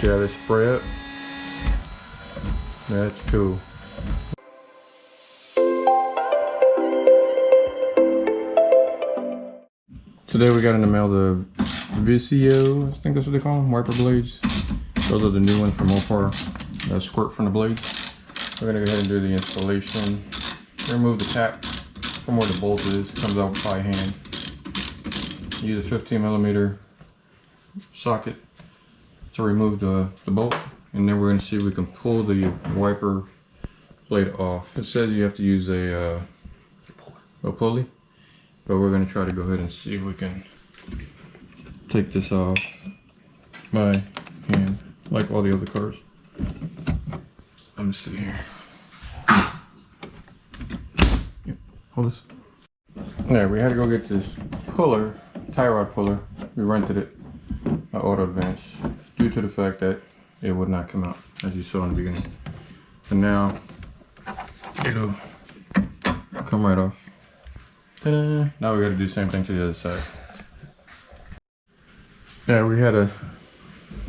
See how they spray up? That's cool. Today we got in the mail the VCO, I think that's what they call them, wiper blades. Those are the new ones from Mopar that squirt from the blades. We're gonna go ahead and do the installation. Remove the cap from where the bolt is, comes out by hand. Use a 15mm socket to remove the bolt, and then we're gonna see if we can pull the wiper blade off. It says you have to use a pulley. But we're going to try to go ahead and see if we can take this off by hand, like all the other cars. Let me see here. Yep, hold this. Yeah, we had to go get this puller, tie rod puller. We rented it at Auto Advance due to the fact that it would not come out, as you saw in the beginning. And now it'll come right off. Ta-da. Now we got to do the same thing to the other side. Yeah, we had to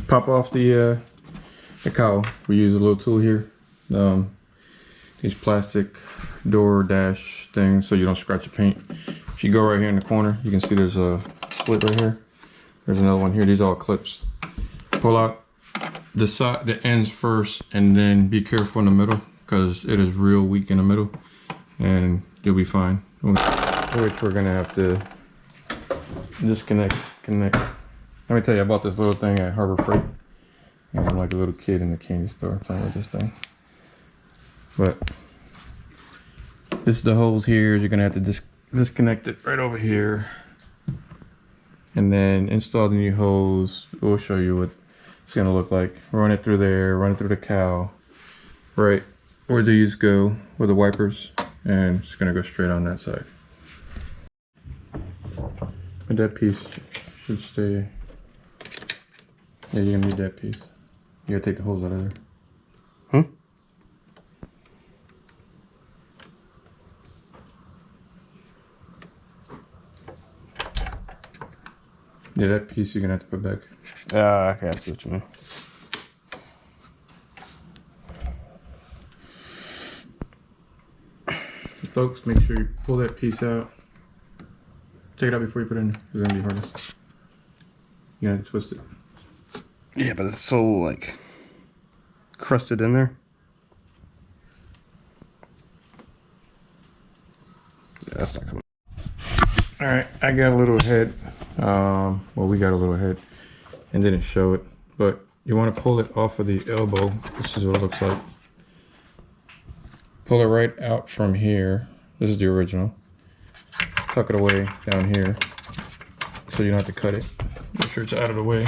pop off the cowl. We use a little tool here. These plastic door dash things so you don't scratch the paint. If you go right here in the corner, you can see there's a slit right here. There's another one here. These are all clips. Pull out the side, the ends first, and then be careful in the middle because it is real weak in the middle, and you'll be fine. Which we're gonna have to disconnect, connect. Let me tell you, I bought this little thing at Harbor Freight. And I'm like a little kid in the candy store playing with this thing. But this is the holes here. You're gonna have to disconnect it right over here, and then install the new hose. We'll show you what it's gonna look like. Run it through there, run it through the cowl, right where these go with the wipers, and it's gonna go straight on that side. But that piece should stay. Yeah, you're gonna need that piece. You gotta take the holes out of there. Huh? Yeah, that piece you're gonna have to put back. Okay, I see what you mean. So folks, make sure you pull that piece out. Take it out before you put it in. It's gonna be harder. You gotta twist it. Yeah, but it's so like crusted in there. Yeah, that's not coming. All right, I got a little head. Well, we got a little head and didn't show it, but you want to pull it off of the elbow. This is what it looks like. Pull it right out from here. This is the original. Tuck it away down here so you don't have to cut it. Make sure it's out of the way.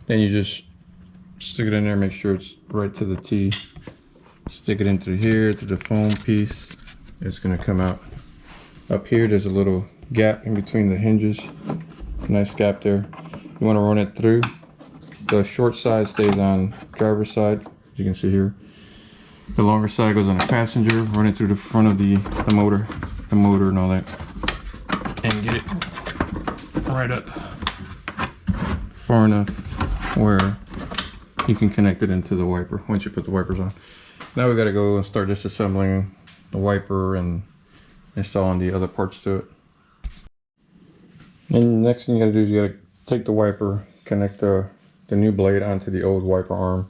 Then you just stick it in there, make sure it's right to the T. Stick it in through here to the foam piece. It's gonna come out. Up here there's a little gap in between the hinges. Nice gap there. You wanna run it through. The short side stays on driver's side, as you can see here. The longer side goes on the passenger. Run it through the front of the motor and all that. And get it right up far enough where you can connect it into the wiper once you put the wipers on. Now we gotta go and start disassembling the wiper and installing the other parts to it. And the next thing you gotta do is you gotta take the wiper, connect the new blade onto the old wiper arm.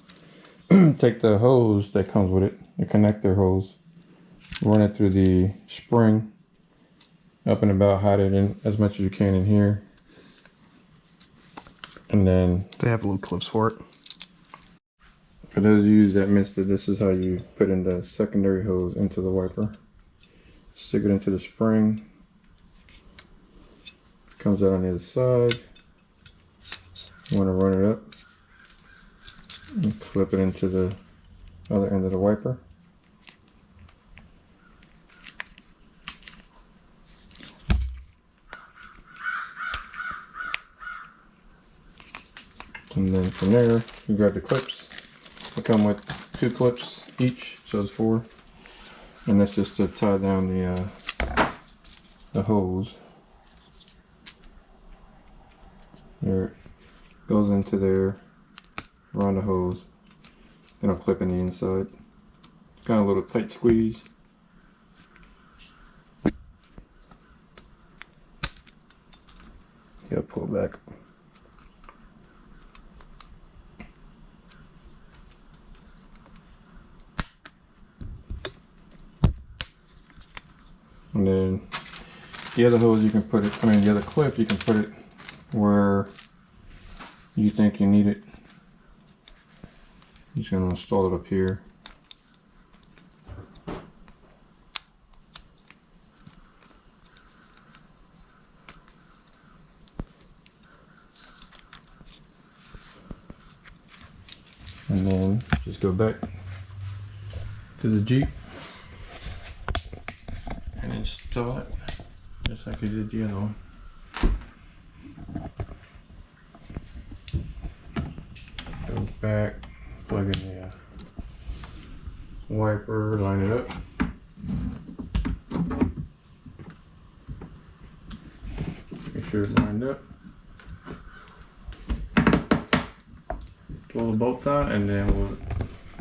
Take the hose that comes with it, the connector hose, run it through the spring, up and about, hide it in as much as you can in here. And then They have little clips for it. for those of you that missed it, this is how you put in the secondary hose into the wiper. Stick it into the spring. Comes out on the other side. You want to run it up and clip it into the other end of the wiper. And then from there, you grab the clips. They come with 2 clips each, so it's 4. And that's just to tie down the hose. There. Goes into there, around the hose. Then I'll clip in the inside. Kind of a little tight squeeze. Gotta pull it back. And then the other hose you can put it, the other clip you can put it where you think you need it. Just gonna install it up here. And then just go back to the Jeep and install it just like you did the other one. Go back, plug in the wiper, line it up. Make sure it's lined up. Pull the bolts on and then we'll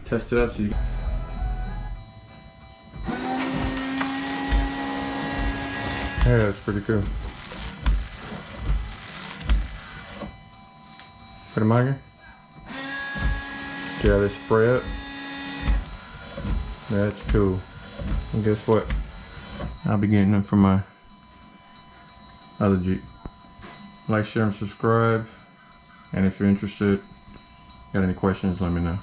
test it out so you yeah, that's pretty cool. Put them on here. See how they spray up? That's cool. And guess what? I'll be getting them from my other Jeep. Like, share, and subscribe. And if you're interested, got any questions, let me know.